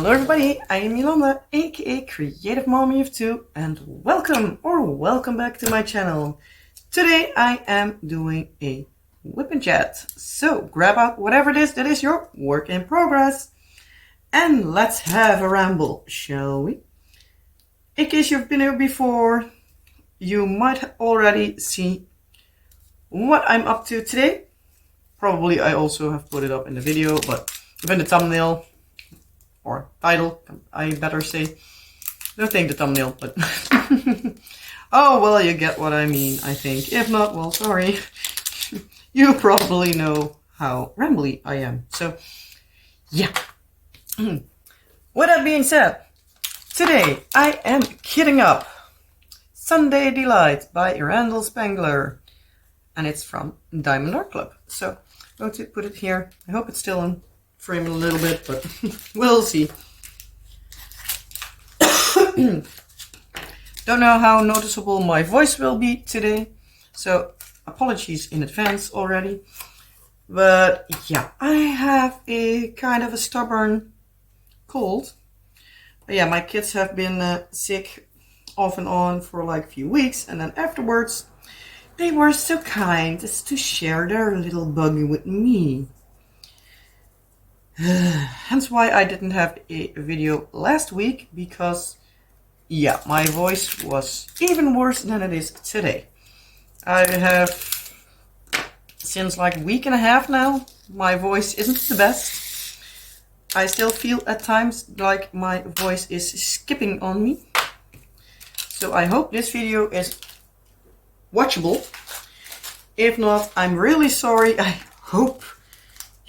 Hello everybody, I am Yolanda, aka Creative Mommy of Two, and welcome back to my channel. Today I am doing a WIP and Chat, so grab out whatever it is that is your work in progress, and let's have a ramble, shall we? In case you've been here before, you might already see what I'm up to today. Probably I also have put it up in the video, but in the thumbnail, or title, I better say. I don't think the thumbnail, but oh well, you get what I mean, I think. If not, well, sorry. You probably know how rambly I am. So yeah. With that being said, today I am kitting up Sunday Delight by Randall Spangler, and it's from Diamond Art Club. So I'm going to put it here. I hope it's still in frame a little bit, but we'll see. Don't know how noticeable my voice will be today, so apologies in advance already. But yeah, I have a kind of a stubborn cold. But yeah, my kids have been sick off and on for like a few weeks, and then afterwards they were so kind as to share their little buggy with me. Hence why I didn't have a video last week, because yeah, my voice was even worse than it is today. I have, since like a week and a half now, my voice isn't the best. I still feel at times like my voice is skipping on me. So I hope this video is watchable. If not, I'm really sorry. I hope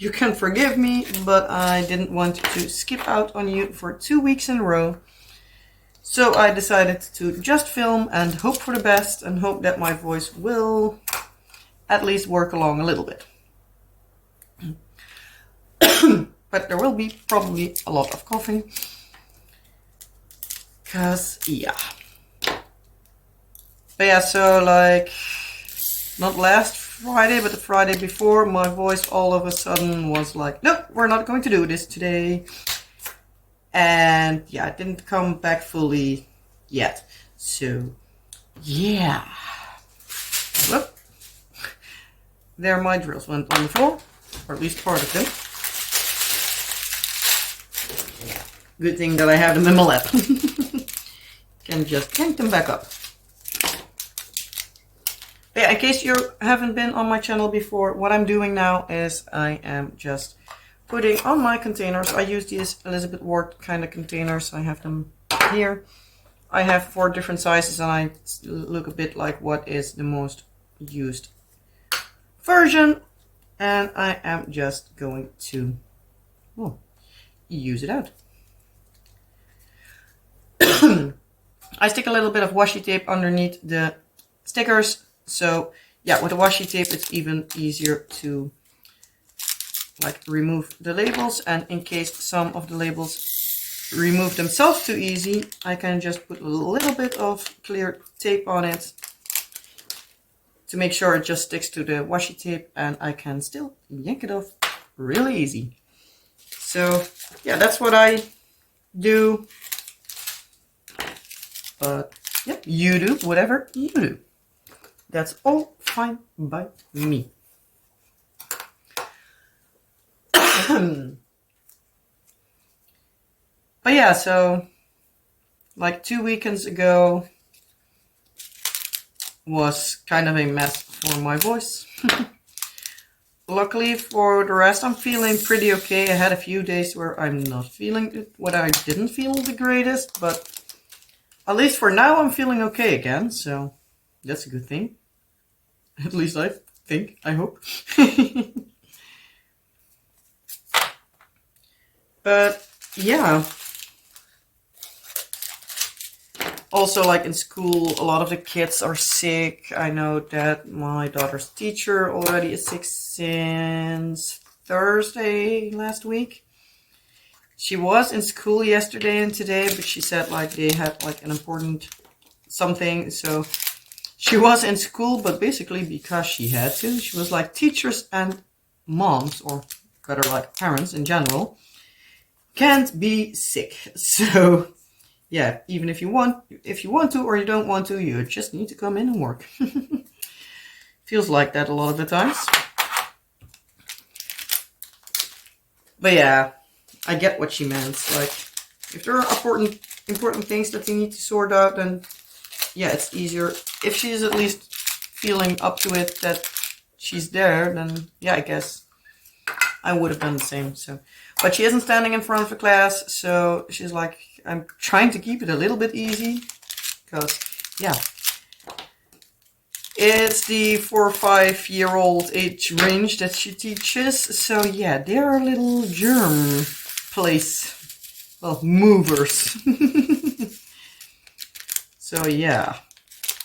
you can forgive me, but I didn't want to skip out on you for 2 weeks in a row. So I decided to just film and hope for the best, and hope that my voice will at least work along a little bit. But there will be probably a lot of coughing. Cause yeah. But yeah, so like, not last Friday, but the Friday before, my voice all of a sudden was like, nope, we're not going to do this today. And yeah, it didn't come back fully yet. So yeah. Whoop. There my drills went on the floor, or at least part of them. Good thing that I have them in my lap. Can just yank them back up. Yeah, in case you haven't been on my channel before, what I'm doing now is I am just putting on my containers. I use these Elizabeth Ward kind of containers. I have them here. I have 4 different sizes, and I look a bit like what is the most used version. And I am just going to use it out. I stick a little bit of washi tape underneath the stickers. So yeah, with the washi tape it's even easier to like remove the labels, and in case some of the labels remove themselves too easy, I can just put a little bit of clear tape on it to make sure it just sticks to the washi tape, and I can still yank it off really easy. So yeah, that's what I do. But yeah, you do whatever you do. That's all fine by me. But yeah, so like 2 weekends ago was kind of a mess for my voice. Luckily for the rest, I'm feeling pretty okay. I had a few days where I'm not feeling it, what I didn't feel the greatest, but at least for now I'm feeling okay again, so that's a good thing. At least I think, I hope. But yeah. Also, like in school, a lot of the kids are sick. I know that my daughter's teacher already is sick since Thursday last week. She was in school yesterday and today, but she said like they had like an important something, so she was in school, but basically because she had to. She was like, teachers and moms, or better like parents in general, can't be sick. So yeah, even if you want to or you don't want to, you just need to come in and work. Feels like that a lot of the times. But yeah, I get what she meant. Like, if there are important things that you need to sort out, then yeah, it's easier. If she's at least feeling up to it, that she's there, then yeah, I guess I would have done the same. So, but she isn't standing in front of the class, so she's like, I'm trying to keep it a little bit easy, because yeah, it's the 4 or 5 year old age range that she teaches. So yeah, they're a little germ place, well, movers. So yeah,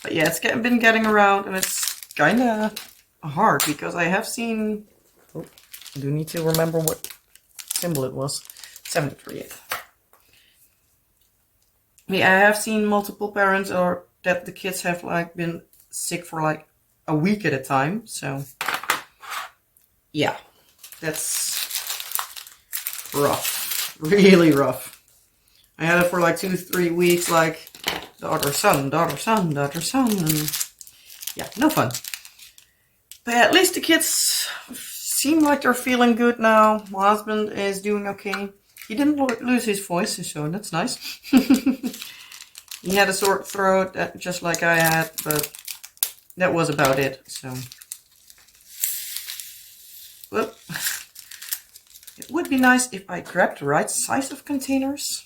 but yeah, it's been getting around, and it's kind of hard because I have seen. Oh, I do need to remember what symbol it was. 738. Yeah, I have seen multiple parents or that the kids have like been sick for like a week at a time. So yeah, that's rough, really rough. I had it for like 2-3 weeks, like daughter, son, and yeah, no fun. But yeah, at least the kids seem like they're feeling good now. My husband is doing okay. He didn't lose his voice, so that's nice. He had a sore throat, just like I had, but that was about it. So, well, it would be nice if I grabbed the right size of containers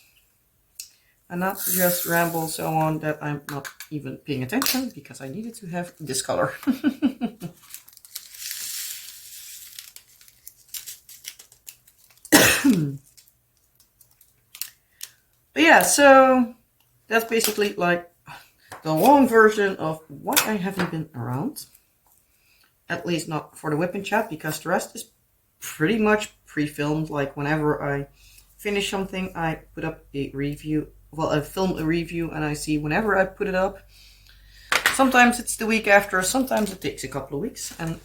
and not just ramble so on that I'm not even paying attention, because I needed to have this color. But yeah, so that's basically like the long version of why I haven't been around. At least not for the WIP and Chat, because the rest is pretty much pre-filmed. Like, whenever I finish something, I put up a review. Well, I film a review and I see whenever I put it up. Sometimes it's the week after, sometimes it takes a couple of weeks. And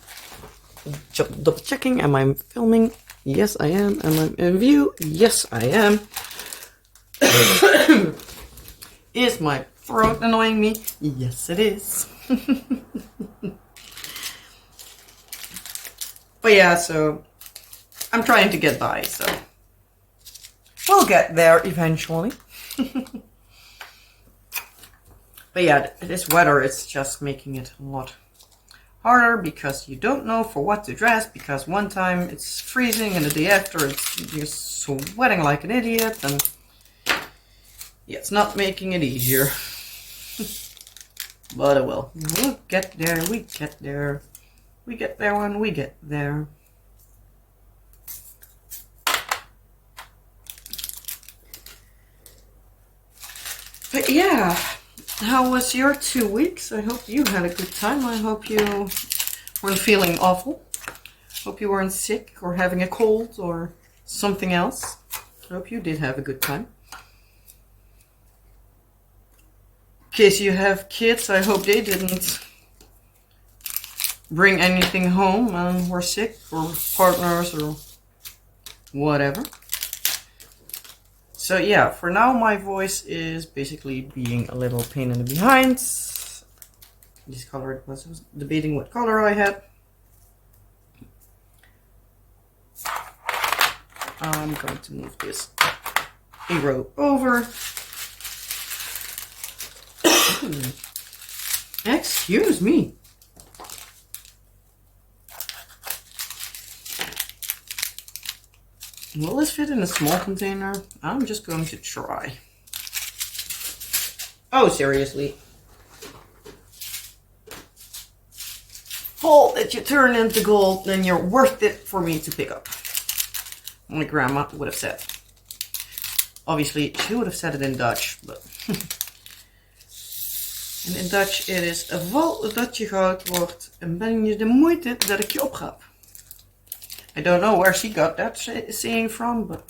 double checking, am I filming? Yes, I am. Am I in view? Yes, I am. Is my throat annoying me? Yes, it is. But yeah, so I'm trying to get by, so we'll get there eventually. But yeah, this weather is just making it a lot harder, because you don't know for what to dress, because one time it's freezing and the day after you're sweating like an idiot, and yeah, it's not making it easier. But it will. We'll get there, we get there. We get there when we get there. But yeah, how was your 2 weeks? I hope you had a good time. I hope you weren't feeling awful. Hope you weren't sick or having a cold or something else. I hope you did have a good time. In case you have kids, I hope they didn't bring anything home and were sick, or partners or whatever. So yeah, for now my voice is basically being a little pain in the behind. This color, I was debating what color I had. I'm going to move this a row over. Excuse me. Will this fit in a small container? I'm just going to try. Oh, seriously. Gold that you turn into gold, then you're worth it for me to pick up. My grandma would have said. Obviously, she would have said it in Dutch, but... En in Dutch it is, val dat je goud wordt en ben je de moeite dat ik je opgaf. I don't know where she got that saying from, but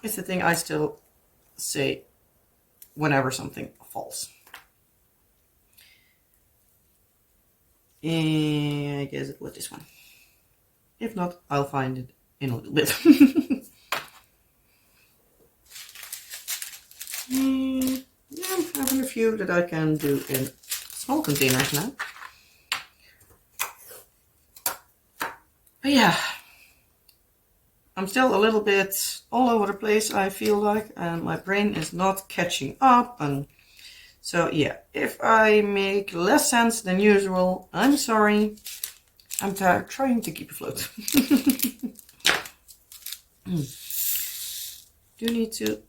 it's the thing I still say whenever something falls. And I guess it was this one. If not, I'll find it in a little bit. few that I can do in small containers now. But yeah, I'm still a little bit all over the place, I feel like, and my brain is not catching up. And so yeah, if I make less sense than usual, I'm sorry. I'm trying to keep afloat. Do need to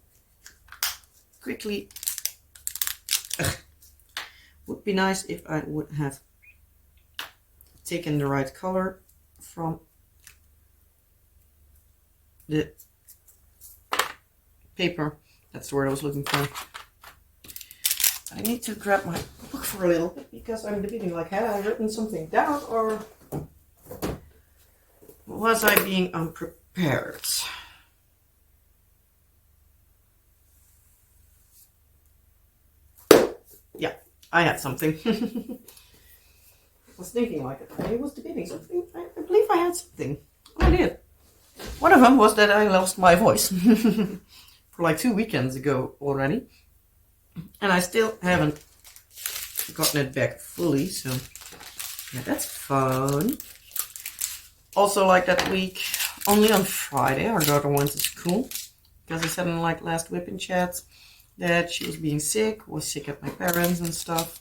quickly... Would be nice if I would have taken the right color from the paper. That's the word I was looking for. I need to grab my book for a little bit because I'm debating, like, had I written something down or was I being unprepared? Yeah, I had something. I was thinking like it. I was debating something. I believe I had something. I did. One of them was that I lost my voice for like 2 weekends ago already. And I still haven't gotten it back fully, so yeah, that's fun. Also, like that week, only on Friday, our daughter went to school. Because I said in like last WIP and Chat that she was being sick, was sick at my parents and stuff.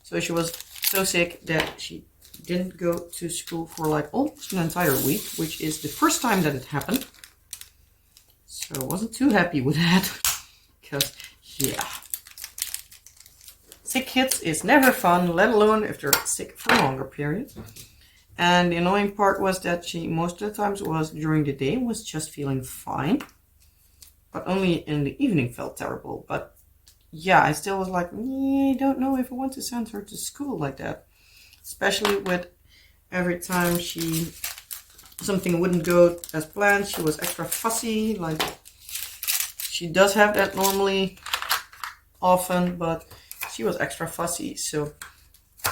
So she was so sick that she didn't go to school for like almost an entire week, which is the first time that it happened. So I wasn't too happy with that. Because, yeah. Sick kids is never fun, let alone if they're sick for a longer period. And the annoying part was that she most of the times was during the day was just feeling fine. But only in the evening felt terrible. But yeah, I still was like, I don't know if I want to send her to school like that. Especially with every time something wouldn't go as planned, she was extra fussy. Like, she does have that normally often, but she was extra fussy. So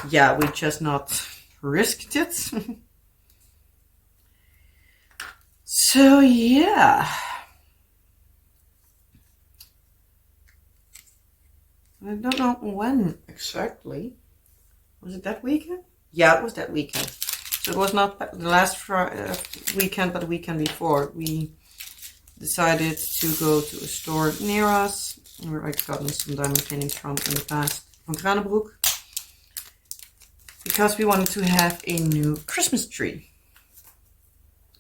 yeah, we just not risked it. So yeah. I don't know when exactly. Was it that weekend? Yeah, it was that weekend. So it was not the last weekend, but the weekend before. We decided to go to a store near us, where I've gotten some diamond paintings from in the past, from Kranenbroek. Because we wanted to have a new Christmas tree.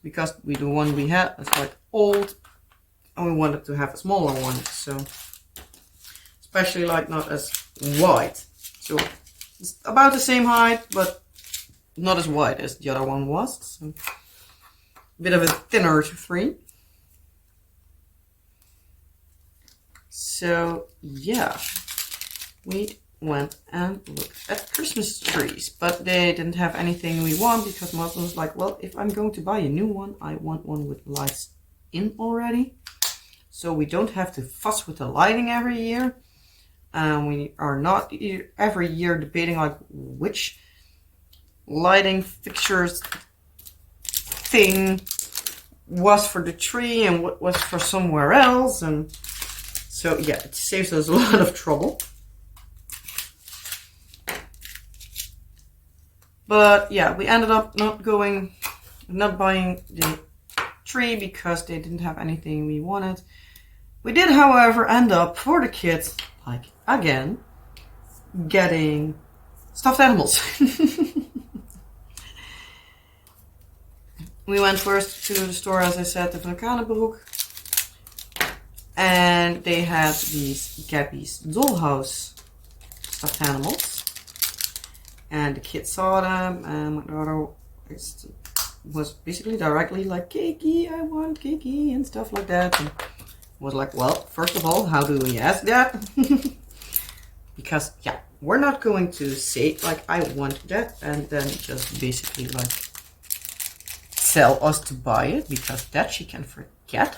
Because the one we had was like old, and we wanted to have a smaller one. So, especially like not as wide. So it's about the same height, but not as wide as the other one was. So a bit of a thinner tree. So yeah, we went and looked at Christmas trees, but they didn't have anything we want because my husband was like, well, if I'm going to buy a new one, I want one with lights in already. So we don't have to fuss with the lighting every year. We are not every year debating like which lighting fixtures thing was for the tree and what was for somewhere else. And so yeah, it saves us a lot of trouble. But yeah, we ended up not buying the tree because they didn't have anything we wanted. We did, however, end up for the kids, like again, getting stuffed animals. We went first to the store, as I said, to Van Kranenbroek. And they had these Gabby's Dollhouse stuffed animals. And the kids saw them, and my daughter was basically directly like, Kiki, I want Kiki, and stuff like that. And was like, well, first of all, how do we ask that? Because, yeah, we're not going to say, like, I want that, and then just basically, like, tell us to buy it, because that she can forget.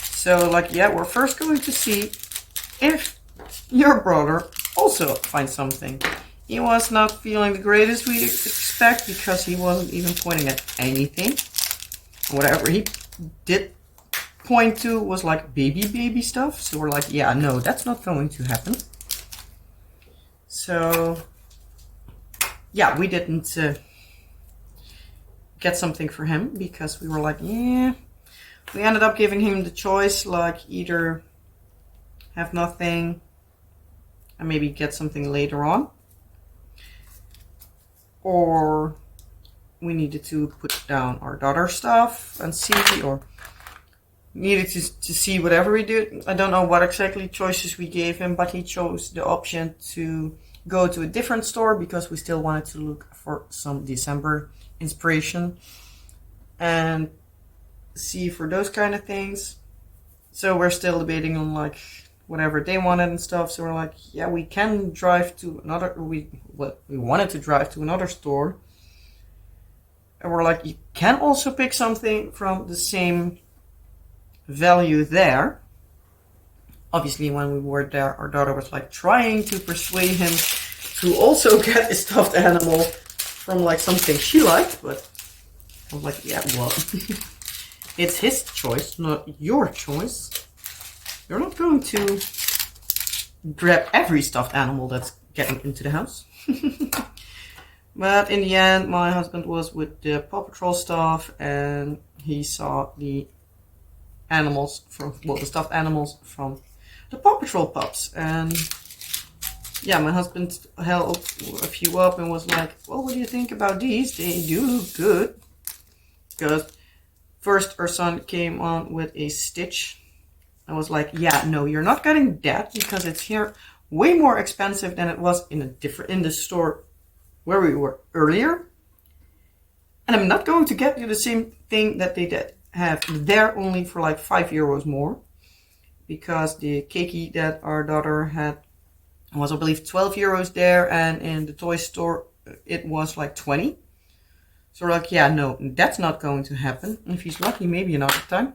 So, like, yeah, we're first going to see if your brother also finds something. He was not feeling the greatest we expect, because he wasn't even pointing at anything. Whatever he did point to was like baby stuff. So we're like, yeah, no, that's not going to happen. So yeah, we didn't get something for him because we were like, yeah, we ended up giving him the choice, like either have nothing and maybe get something later on, or we needed to put down our daughter's stuff and see, or needed to see whatever we did. I don't know what exactly choices we gave him, but he chose the option to go to a different store because we still wanted to look for some December inspiration and see for those kind of things. So we're still debating on like whatever they wanted and stuff. So we're like, yeah, we can drive to another, we wanted to drive to another store. And we're like, you can also pick something from the same value there. Obviously, when we were there, our daughter was like trying to persuade him to also get a stuffed animal from like something she liked, but I was like, yeah, well, it's his choice, not your choice. You're not going to grab every stuffed animal that's getting into the house. But in the end, my husband was with the Paw Patrol stuff and he saw the animals from, well, the stuffed animals from the Paw Patrol pups. And yeah, my husband held a few up and was like, well, what do you think about these? They do look good. Because first our son came on with a Stitch. I was like, yeah, no, you're not getting that because it's here way more expensive than it was in the store where we were earlier. And I'm not going to get you the same thing that they did have there only for like €5 more. Because the keiki that our daughter had was, I believe, €12 there, and in the toy store it was like 20. So we're like, yeah, no, that's not going to happen. And if he's lucky, maybe another time.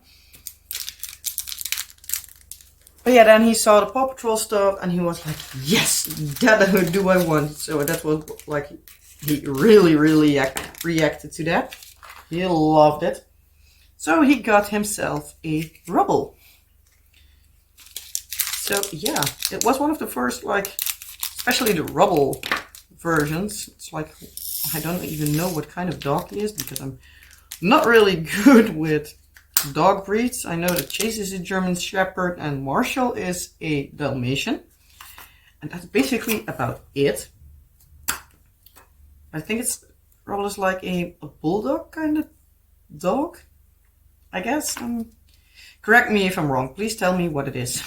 But yeah, then he saw the Paw Patrol stuff and he was like, yes, that do I want. So that was like, he really reacted to that. He loved it. So he got himself a Rubble. So yeah, it was one of the first, like, especially the Rubble versions. It's like, I don't even know what kind of dog he is because I'm not really good with dog breeds. I know that Chase is a German Shepherd and Marshall is a Dalmatian. And that's basically about it. I think it's Rubble is like a bulldog kind of dog, I guess. Correct me if I'm wrong. Please tell me what it is.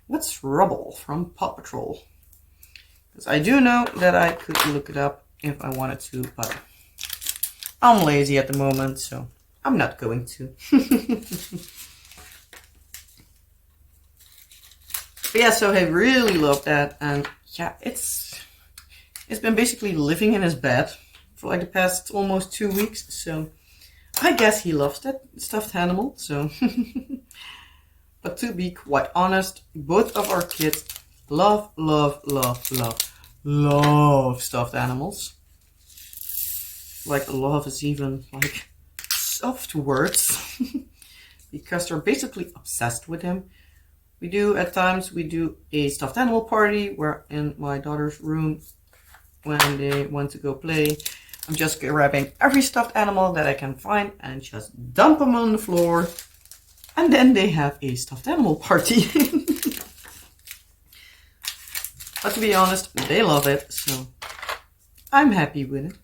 What's Rubble from Paw Patrol? Because I do know that I could look it up if I wanted to, but I'm lazy at the moment, so I'm not going to. But yeah, so he really loved that, and yeah, it's been basically living in his bed for like the past almost 2 weeks, so I guess he loves that stuffed animal, so. But to be quite honest, both of our kids love stuffed animals. Like, love is even like soft words. Because they're basically obsessed with him. At times we do a stuffed animal party where in my daughter's room, when they want to go play, I'm just grabbing every stuffed animal that I can find and just dump them on the floor. And then they have a stuffed animal party. But to be honest, they love it, so I'm happy with it.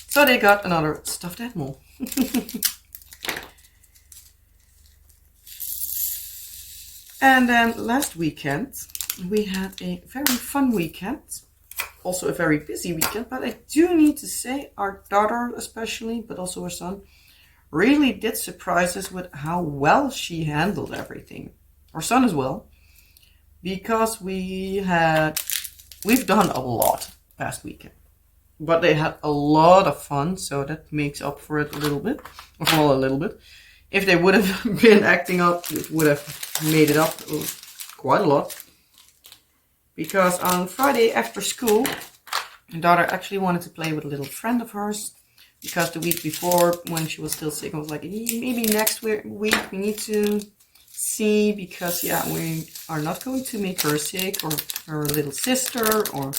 So they got another stuffed animal. And then last weekend, we had a very fun weekend. Also a very busy weekend, but I do need to say our daughter especially, but also her son, really did surprise us with how well she handled everything. Our son as well, because we've done a lot past weekend, but they had a lot of fun, so that makes up for it a little bit. Well, a little bit. If they would have been acting up, it would have made it up quite a lot. Because on Friday after school, my daughter actually wanted to play with a little friend of hers because the week before, when she was still sick, I was like, maybe next week we need to see, because yeah, we are not going to make her sick, or her little sister, or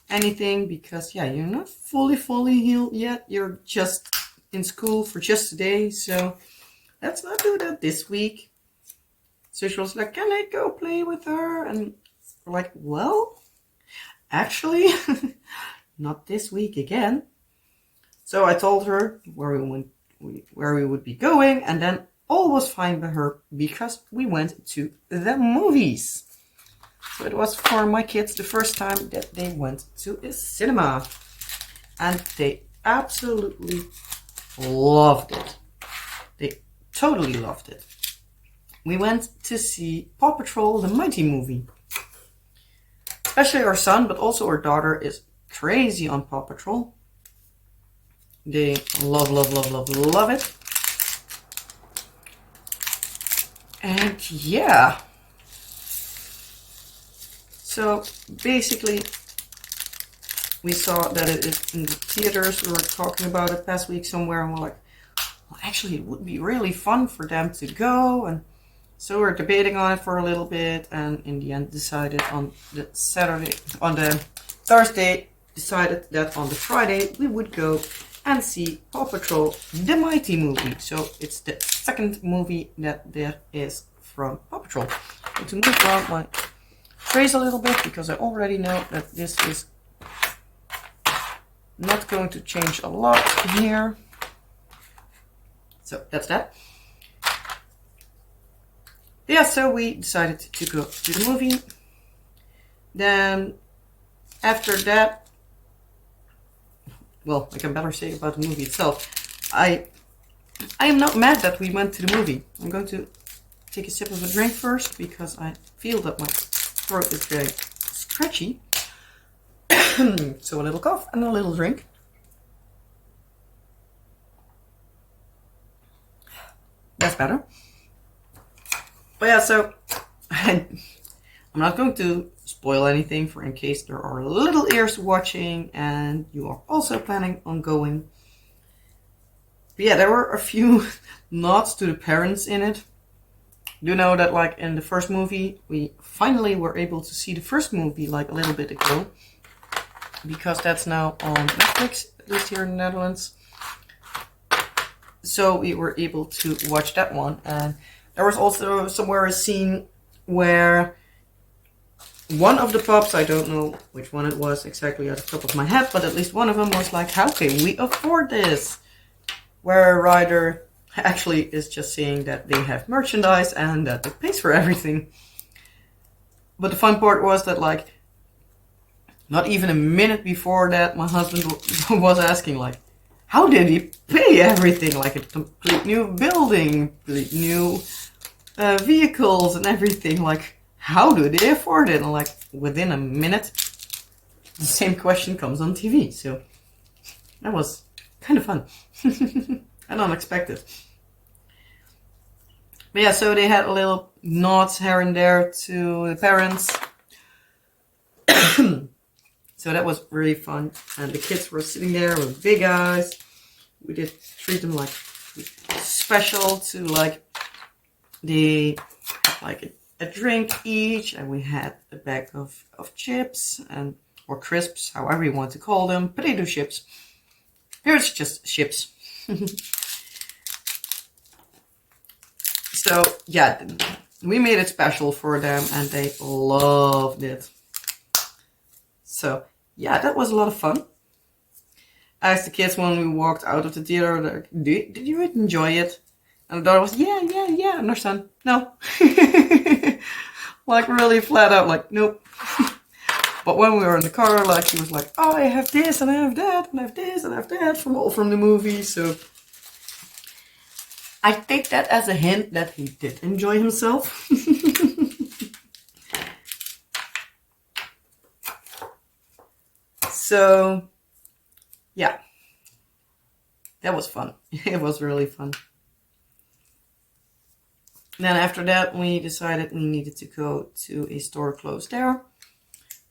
anything, because yeah, you're not fully healed yet. You're just in school for just a day, so let's not do that this week. So she was like, can I go play with her? And we're like, well, actually, not this week again. So I told her where we would be going, and then all was fine with her because we went to the movies. So it was for my kids the first time that they went to a cinema, and they absolutely loved it. They totally loved it. We went to see Paw Patrol, the Mighty movie. Especially our son, but also our daughter is crazy on Paw Patrol. They love it. And yeah. So basically, we saw that it is in the theaters. We were talking about it past week somewhere, and we're like, well, actually, it would be really fun for them to go. And so we're debating on it for a little bit, and in the end decided on the Thursday, decided that on the Friday we would go and see Paw Patrol, the Mighty movie. So it's the second movie that there is from Paw Patrol. I'm going to move around my trays a little bit, because I already know that this is not going to change a lot here. So that's that. Yeah, so we decided to go to the movie. Then after that, well, I can better say about the movie itself. I am not mad that we went to the movie. I'm going to take a sip of a drink first, because I feel that my throat is very scratchy. So a little cough and a little drink. That's better. But yeah, so I'm not going to spoil anything for in case there are little ears watching and you are also planning on going. But yeah, there were a few nods to the parents in it. You know that like in the first movie, we finally were able to see the first movie like a little bit ago, because that's now on Netflix, at least here in the Netherlands. So we were able to watch that one, and there was also somewhere a scene where one of the pups, I don't know which one it was exactly at the top of my head, but at least one of them was like, how can we afford this? Where Ryder actually is just saying that they have merchandise and that it pays for everything. But the fun part was that like, not even a minute before that, my husband was asking like, how did he pay everything? Like a complete new building, complete new vehicles and everything. Like, how do they afford it? And like, within a minute, the same question comes on TV. So that was kind of fun and unexpected. But yeah, so they had a little nods here and there to the parents. So that was really fun. And the kids were sitting there with big eyes. We did treat them like special to like they had like a drink each, and we had a bag of chips and or crisps, however you want to call them, potato chips. Here it's just chips. So yeah, we made it special for them and they loved it. So yeah, that was a lot of fun. I asked the kids when we walked out of the theater, like, did you enjoy it? And the daughter was, yeah. And our son, no. Like really flat out, like, nope. But when we were in the car, like, he was like, oh, I have this and I have that and I have this and I have that from the movie. So I take that as a hint that he did enjoy himself. So yeah, that was fun. It was really fun. Then after that, we decided we needed to go to a store close there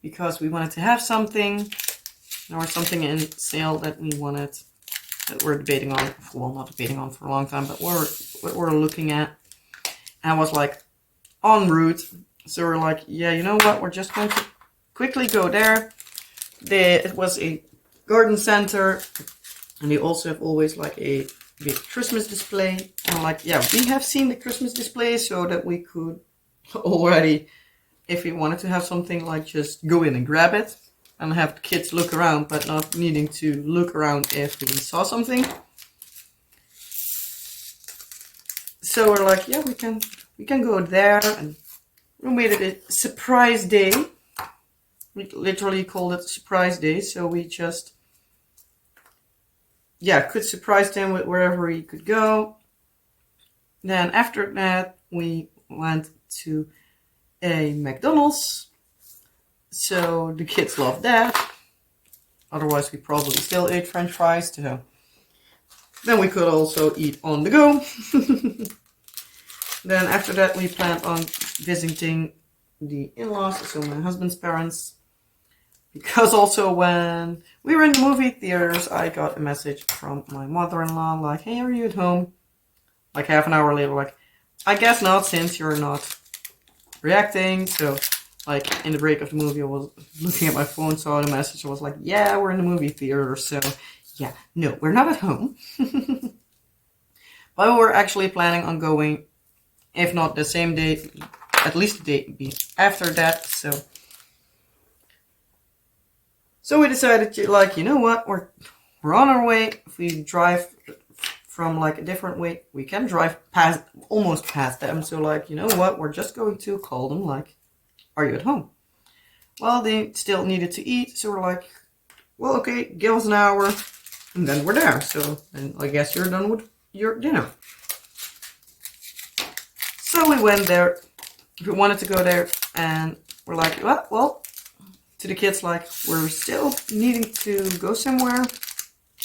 because we wanted to have something. There was something in sale that we wanted. that we're debating on. Well, not debating on for a long time, but we're looking at. And I was like en route. So we're like, yeah, you know what? We're just going to quickly go there. It was a garden center. And they also have always like a big Christmas display. And like, yeah, we have seen the Christmas display so that we could already, if we wanted to have something, like just go in and grab it and have the kids look around, but not needing to look around if we saw something. So we're like, yeah, we can go there, and we made it a surprise day. We literally called it surprise day, so we just, yeah, could surprise them with wherever we could go. Then after that, we went to a McDonald's. So the kids loved that. Otherwise, we probably still ate French fries too. Then we could also eat on the go. Then after that, we planned on visiting the in-laws, so my husband's parents. Because also when we were in the movie theaters, I got a message from my mother-in-law like, hey, are you at home? Like half an hour later, like, I guess not, since you're not reacting. So like in the break of the movie, I was looking at my phone, saw the message, I was like, yeah, we're in the movie theater, so yeah, no, we're not at home. But we're actually planning on going, if not the same day, at least the day after that. So we decided to, like, you know what, we're on our way. If we drive from like a different way, we can drive almost past them. So like, you know what, we're just going to call them like, are you at home? Well, they still needed to eat, so we're like, well, okay, give us an hour, and then we're there. So then I guess you're done with your dinner. So we went there. We wanted to go there, and we're like, well, to the kids, like, we're still needing to go somewhere.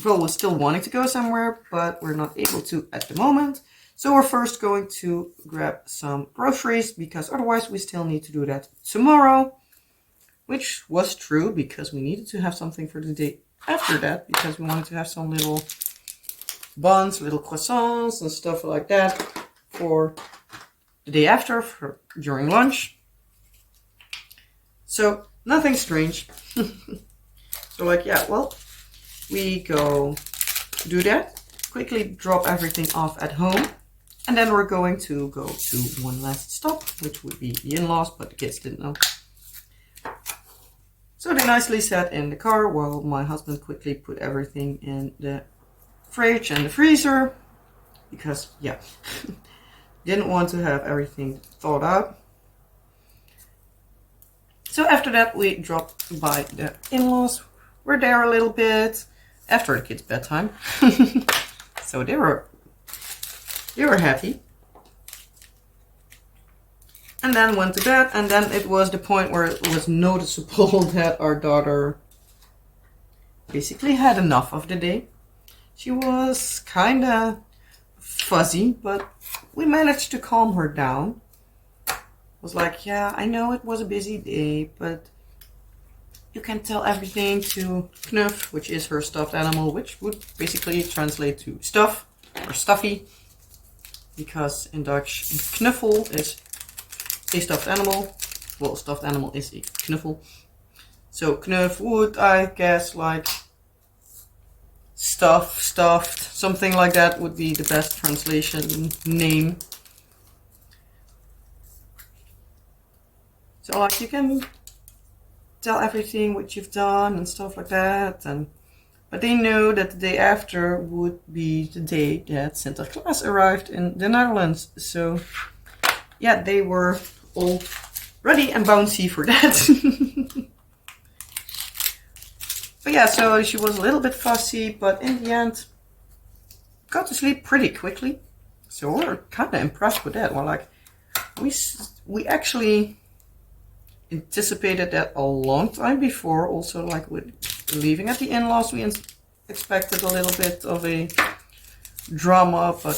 Well, we're still wanting to go somewhere, but we're not able to at the moment. So we're first going to grab some groceries, because otherwise we still need to do that tomorrow. Which was true, because we needed to have something for the day after that, because we wanted to have some little buns, little croissants and stuff like that for the day after, during lunch. So nothing strange. So like, yeah, well, we go do that, quickly drop everything off at home, and then we're going to go to one last stop, which would be the in-laws, but the kids didn't know. So they nicely sat in the car while my husband quickly put everything in the fridge and the freezer, because, yeah, didn't want to have everything thawed out. So after that, we dropped by the in-laws. We're there a little bit after the kids' bedtime. So they were happy. And then went to bed, and then it was the point where it was noticeable that our daughter basically had enough of the day. She was kinda fuzzy, but we managed to calm her down. Was like, yeah, I know it was a busy day, but you can tell everything to Knuff, which is her stuffed animal, which would basically translate to stuff or stuffy, because in Dutch, knuffel is a stuffed animal. Well, a stuffed animal is a knuffel. So Knuff would, I guess, like stuffed, something like that would be the best translation name. So like, you can tell everything what you've done and stuff like that, but they know that the day after would be the day that Sinterklaas arrived in the Netherlands. So yeah, they were all ready and bouncy for that. But yeah, so she was a little bit fussy, but in the end got to sleep pretty quickly. So we're kind of impressed with that. We're like, we actually anticipated that a long time before. Also, like with leaving at the in-laws, we expected a little bit of a drama, but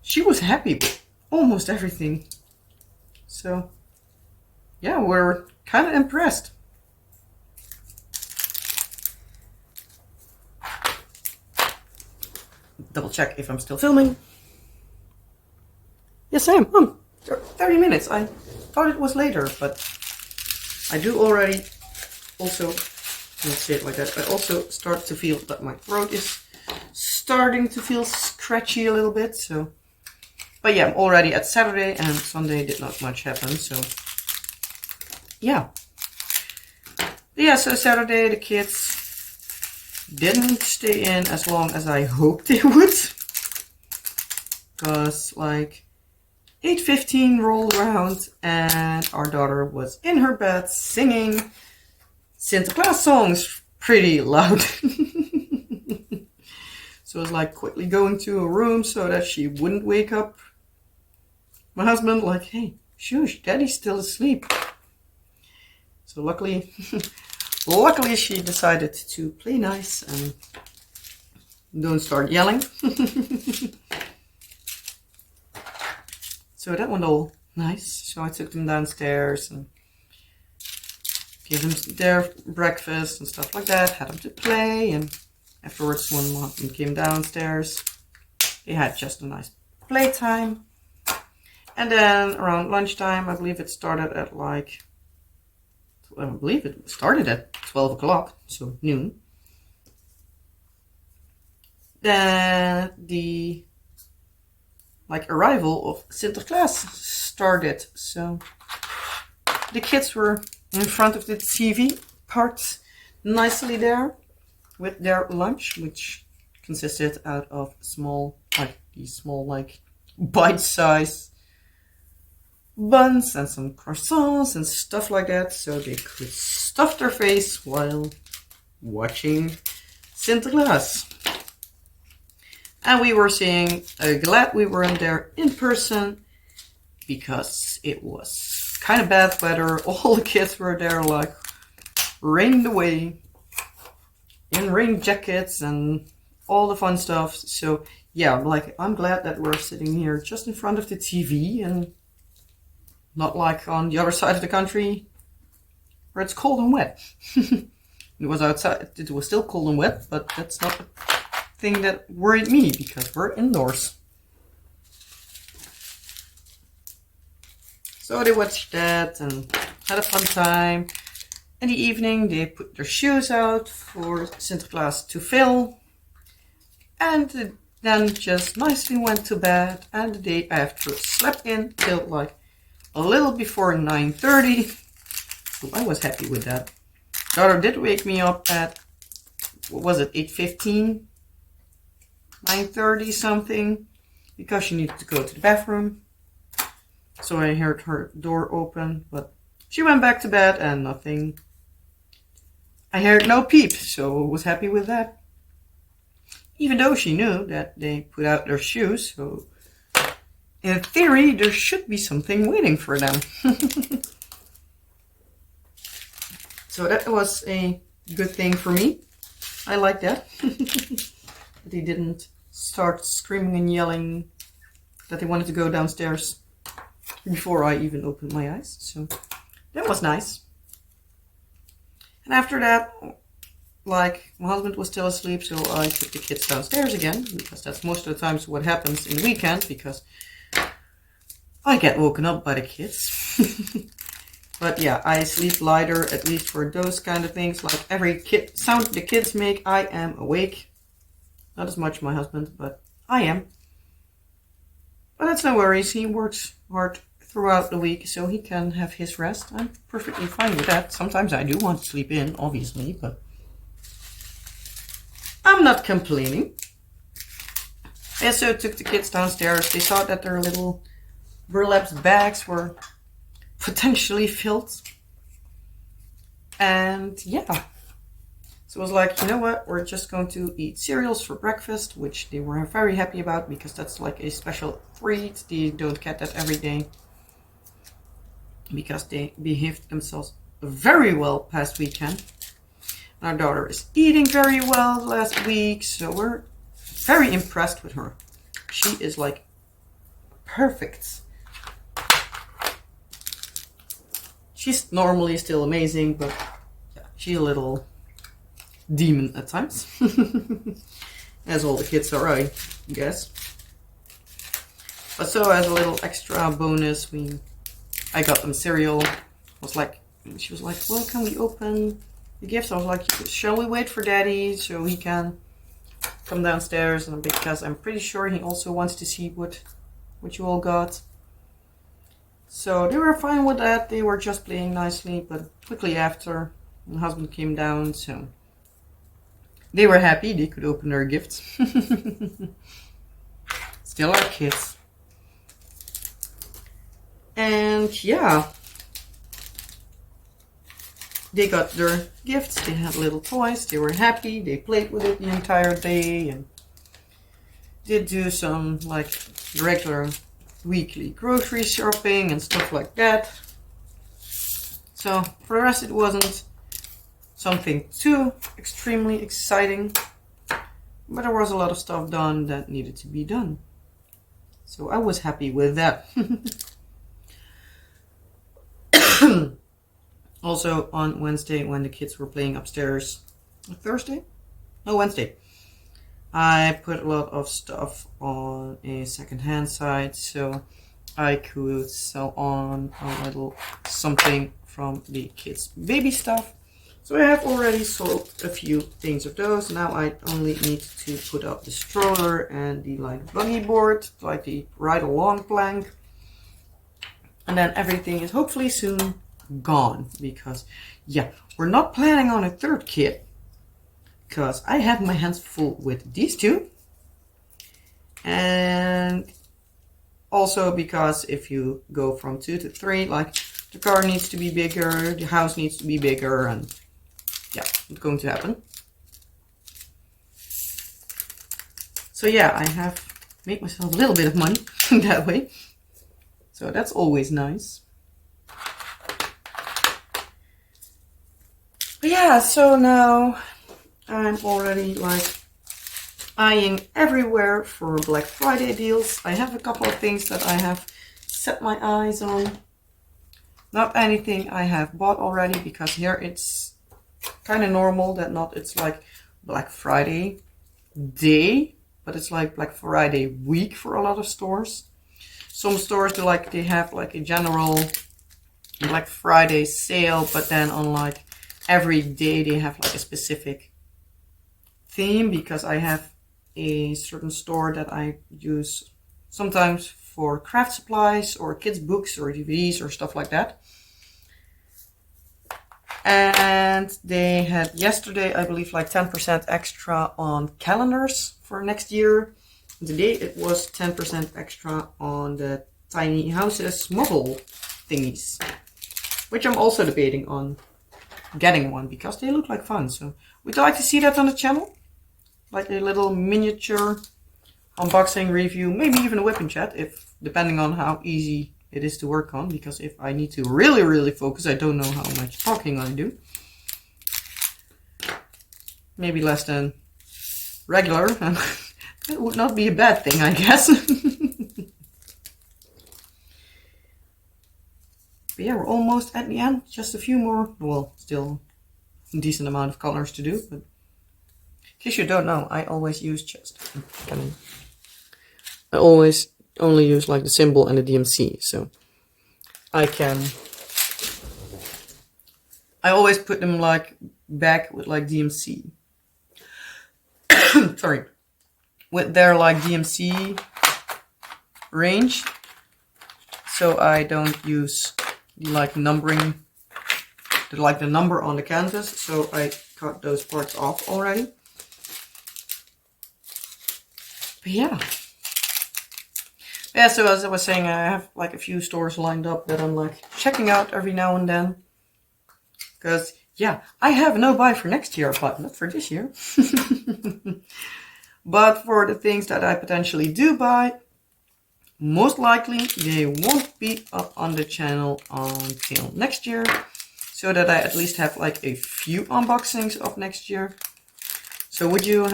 she was happy with almost everything. So yeah, we're kind of impressed. double check if I'm still filming. Yes, I am. 30 minutes. I thought it was later, but I do already also, let's say it like that, I also start to feel that my throat is starting to feel scratchy a little bit. So, but yeah, I'm already at Saturday, and Sunday did not much happen. So yeah. Yeah, so Saturday the kids didn't stay in as long as I hoped they would. Because like 8:15 rolled around and our daughter was in her bed singing Sinterklaas songs pretty loud. So I was like quickly going to a room so that she wouldn't wake up my husband, like, hey, shush, daddy's still asleep. So luckily she decided to play nice and don't start yelling. So that went all nice. So I took them downstairs and gave them their breakfast and stuff like that. Had them to play, and afterwards when one of them came downstairs, they had just a nice playtime. And then around lunchtime, I believe it started at 12 o'clock, so noon. Then the arrival of Sinterklaas started. So the kids were in front of the TV, parked nicely there with their lunch, which consisted out of these small bite-sized buns and some croissants and stuff like that, so they could stuff their face while watching Sinterklaas. And we were saying, glad we weren't there in person because it was kind of bad weather. All the kids were there like rained away in rain jackets and all the fun stuff. So yeah, I'm glad that we're sitting here just in front of the TV and not like on the other side of the country where it's cold and wet. It was outside, it was still cold and wet, but that's not the thing that worried me because we're indoors. So they watched that and had a fun time. In the evening they put their shoes out for Sinterklaas to fill, and then just nicely went to bed, and the day after slept in till like a little before 9:30. So I was happy with that. Daughter did wake me up at, what was it, 8:15? 9:30 something, because she needed to go to the bathroom. So I heard her door open, but she went back to bed and nothing. I heard no peep, so I was happy with that. Even though she knew that they put out their shoes, so in theory there should be something waiting for them. So that was a good thing for me. I like that. That they didn't start screaming and yelling that they wanted to go downstairs before I even opened my eyes. So that was nice. And after that, my husband was still asleep, so I took the kids downstairs again, because that's most of the times what happens in the weekend, because I get woken up by the kids. But yeah, I sleep lighter, at least for those kind of things. Like every sound the kids make, I am awake. Not as much my husband, but I am. But that's no worries. He works hard throughout the week, so he can have his rest. I'm perfectly fine with that. Sometimes I do want to sleep in, obviously, but I'm not complaining. I also took the kids downstairs. They saw that their little burlap bags were potentially filled. And yeah. So I was like, you know what? We're just going to eat cereals for breakfast, which they were very happy about because that's like a special treat. They don't get that every day because they behaved themselves very well past weekend. Our daughter is eating very well last week, so we're very impressed with her. She is like perfect. She's normally still amazing, but yeah, she's a little demon at times. As all the kids are, right? guess. But so as a little extra bonus, I got them cereal. She was like, well, can we open the gifts? I was like, shall we wait for Daddy so he can come downstairs? And because I'm pretty sure he also wants to see what you all got. So they were fine with that. They were just playing nicely, but quickly after, my husband came down, so they were happy. They could open their gifts. Still our kids. And yeah, they got their gifts. They had little toys. They were happy. They played with it the entire day and did do some like regular weekly grocery shopping and stuff like that. So for the rest, it wasn't something too extremely exciting, but there was a lot of stuff done that needed to be done. So I was happy with that. Also on Wednesday, when the kids were playing upstairs, Thursday? No, Wednesday, I put a lot of stuff on a second-hand site so I could sell on a little something from the kids' baby stuff. So I have already sold a few things of those. Now I only need to put up the stroller and the like buggy board, like the ride along plank. And then everything is hopefully soon gone, because yeah, we're not planning on a third kid, because I have my hands full with these two, and also because if you go from 2 to 3, like the car needs to be bigger, the house needs to be bigger, and yeah, it's going to happen. So yeah, I have made myself a little bit of money that way, so that's always nice. But yeah, so now I'm already like eyeing everywhere for Black Friday deals. I have a couple of things that I have set my eyes on. Not anything I have bought already, because here it's kind of normal that it's like Black Friday day, but it's like Black Friday week for a lot of stores. Some stores they have like a general Black Friday sale, but then on like every day they have like a specific theme, because I have a certain store that I use sometimes for craft supplies or kids books or DVDs or stuff like that. And they had yesterday, I believe, like 10% extra on calendars for next year. Today it was 10% extra on the tiny houses model thingies, which I'm also debating on getting one, because they look like fun. So would you like to see that on the channel? Like a little miniature unboxing review, maybe even a WIP and Chat, depending on how easy it is to work on, because if I need to really focus, I don't know how much talking I do. Maybe less than regular, and that would not be a bad thing, I guess. But yeah, we're almost at the end. Just a few more, well, still a decent amount of colors to do. But in case you don't know, I always use I always only use like the symbol and the DMC, so I always put them like back with like DMC. Sorry, with their like DMC range, so I don't use like numbering, the number on the canvas, so I cut those parts off already. But yeah. Yeah, so as I was saying, I have like a few stores lined up that I'm like checking out every now and then. Because, yeah, I have no buy for next year, but not for this year. But for the things that I potentially do buy, most likely they won't be up on the channel until next year. So that I at least have like a few unboxings of next year. So would you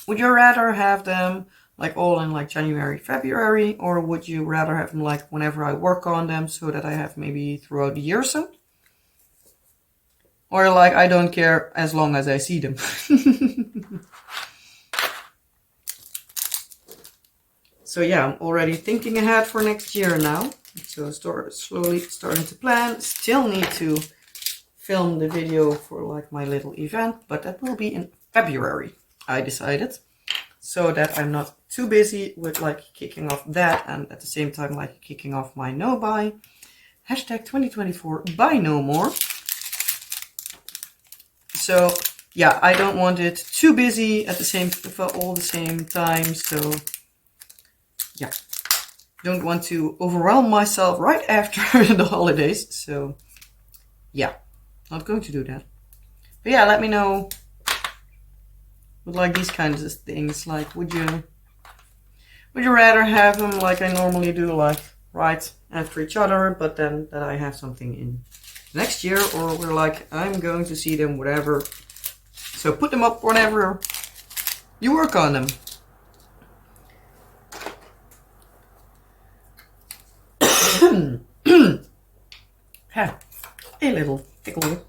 rather have them like all in like January, February, or would you rather have them like whenever I work on them, so that I have maybe throughout the year or so? Or like I don't care as long as I see them. So yeah, I'm already thinking ahead for next year now. So slowly starting to plan. Still need to film the video for like my little event, but that will be in February, I decided. So that I'm not too busy with like kicking off that and at the same time like kicking off my no buy. Hashtag 2024 buy no more. So yeah, I don't want it too busy at the same for all the same time. So yeah, don't want to overwhelm myself right after the holidays. So yeah, not going to do that. But yeah, let me know with like these kinds of things. Like, would you rather have them like I normally do, like right after each other, but then that I have something in next year, or we're like, I'm going to see them whatever. So put them up whenever you work on them. Ha, a little tickle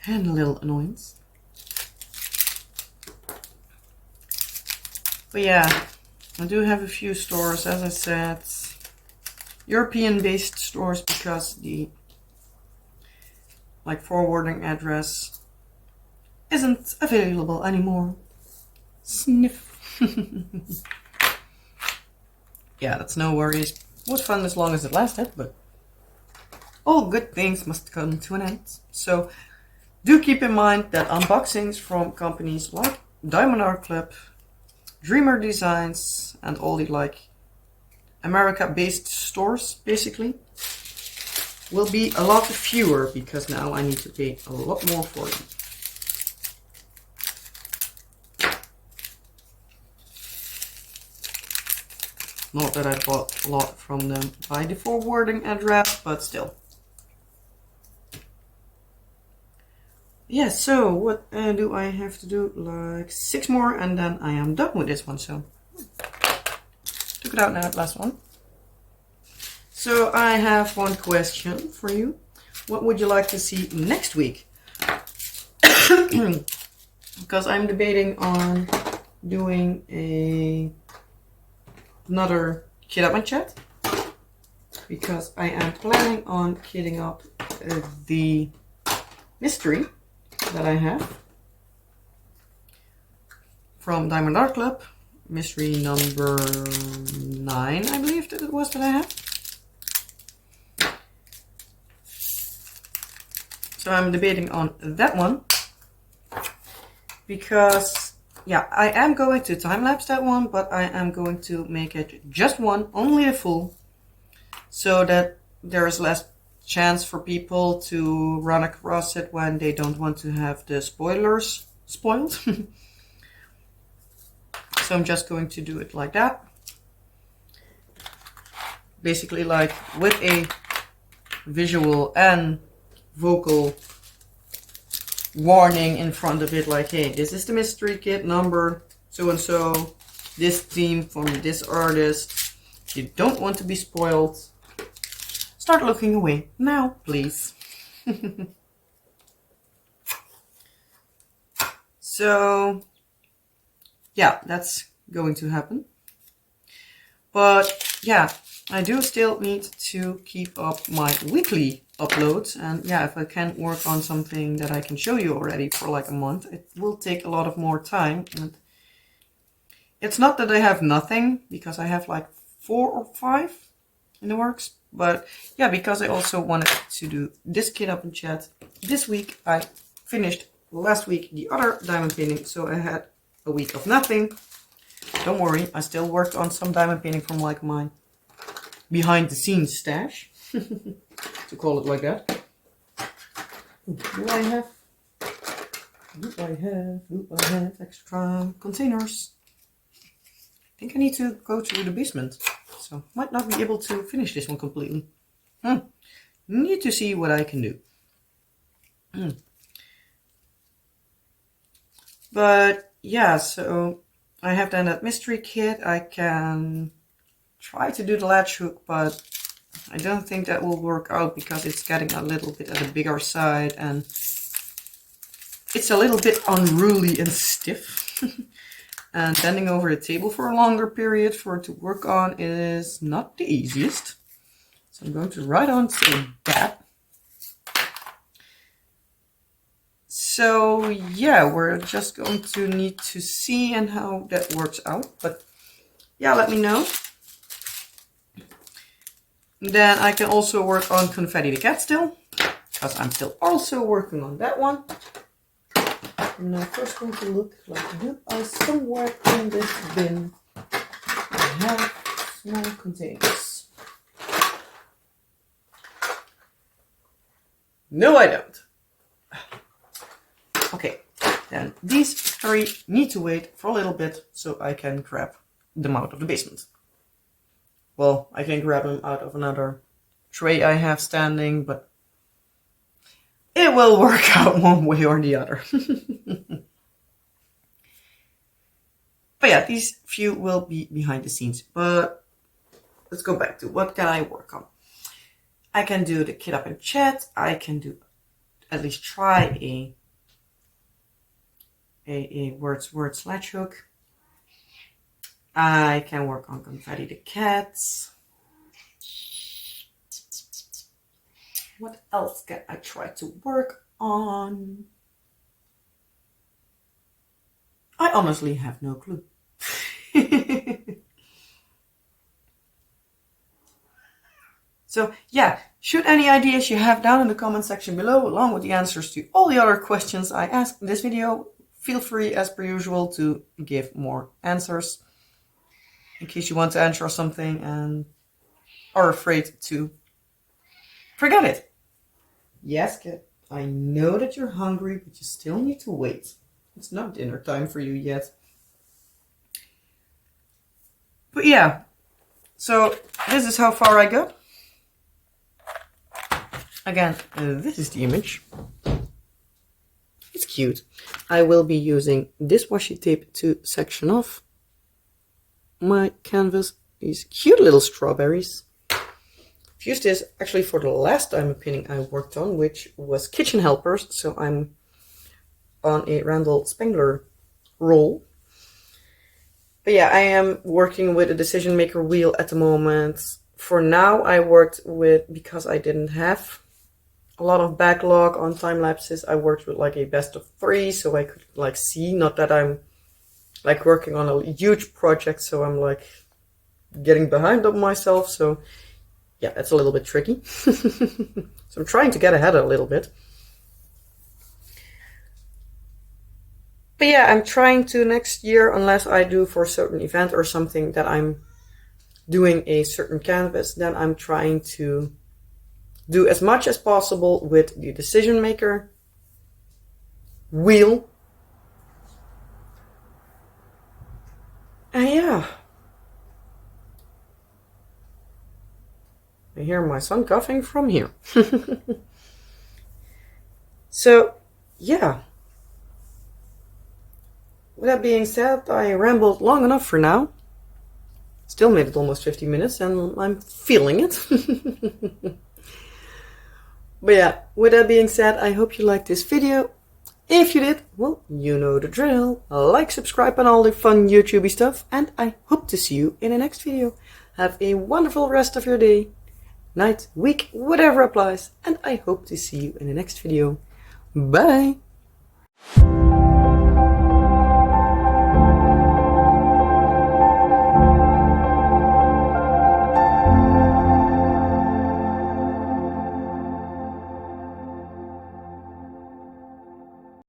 and a little annoyance. But yeah, I do have a few stores, as I said, European-based stores, because the like forwarding address isn't available anymore. Sniff. Yeah, that's no worries. It was fun as long as it lasted, but all good things must come to an end. So do keep in mind that unboxings from companies like Diamond Art Club, Dreamer Designs, and all the like America-based stores basically will be a lot fewer, because now I need to pay a lot more for them. Not that I bought a lot from them by the forwarding address, but still. Yeah, so what do I have to do? Like 6 more and then I am done with this one. So took it out now, last one. So I have one question for you. What would you like to see next week? Because I'm debating on doing another Kit Up and Chat, because I am planning on kitting up the mystery that I have from Diamond Art Club, mystery number 9, I believe that it was that I have. So I'm debating on that one, because yeah, I am going to time-lapse that one, but I am going to make it just one, only the full, so that there is less chance for people to run across it when they don't want to have the spoilers spoiled. So I'm just going to do it like that. Basically like with a visual and vocal warning in front of it, like, hey, this is the mystery kit number so and so, this theme from this artist. If you don't want to be spoiled, start looking away now, please. So yeah, that's going to happen. But yeah, I do still need to keep up my weekly uploads, and yeah, if I can work on something that I can show you already for like a month, it will take a lot of more time. And it's not that I have nothing, because I have like 4 or 5 in the works, but yeah, because I also wanted to do this Kit Up and Chat this week. I finished last week the other diamond painting, so I had a week of nothing. Don't worry, I still worked on some diamond painting from like my behind the scenes stash, to call it like that. Do I have extra containers? I think I need to go to the basement, so might not be able to finish this one completely. Need to see what I can do. But yeah, so I have done that mystery kit. I can try to do the latch hook, but I don't think that will work out, because it's getting a little bit at the bigger side and it's a little bit unruly and stiff. And bending over the table for a longer period for it to work on is not the easiest. So I'm going to write on to that. So yeah, we're just going to need to see and how that works out. But yeah, let me know. Then I can also work on Confetti the Cat still, because I'm still also working on that one. I'm now first going to look like, do I somewhere in this bin have small containers? No, I don't. Okay, then these three need to wait for a little bit so I can grab them out of the basement. Well, I can grab them out of another tray I have standing, but it will work out one way or the other. But yeah, these few will be behind the scenes. But let's go back to what can I work on. I can do the WIP and Chat. I can do at least try a word slash hook. I can work on Confetti the Cats. What else can I try to work on? I honestly have no clue. So yeah, shoot any ideas you have down in the comment section below, along with the answers to all the other questions I asked in this video. Feel free, as per usual, to give more answers in case you want to answer something and are afraid to forget it. Yes, kid, I know that you're hungry, but you still need to wait. It's not dinner time for you yet. But yeah, so this is how far I got. Again, this is the image. It's cute. I will be using this washi tape to section off my canvas. These cute little strawberries. I've used this actually for the last diamond painting I worked on, which was Kitchen Helpers. So I'm on a Randall Spangler roll. But yeah, I am working with a decision maker wheel at the moment. For now, I worked with, because I didn't have a lot of backlog on time lapses, I worked with like a best of 3, so I could like see, not that I'm like working on a huge project, so I'm like getting behind on myself. So yeah, that's a little bit tricky. So I'm trying to get ahead a little bit. But yeah, I'm trying to next year, unless I do for a certain event or something that I'm doing a certain canvas, then I'm trying to do as much as possible with the decision maker wheel. And yeah, I hear my son coughing from here. So yeah, with that being said, I rambled long enough for now. Still made it almost 50 minutes and I'm feeling it. But yeah, with that being said, I hope you liked this video. If you did, well, you know the drill. Like, subscribe, and all the fun YouTubey stuff. And I hope to see you in the next video. Have a wonderful rest of your day, night, week, whatever applies. And I hope to see you in the next video. Bye!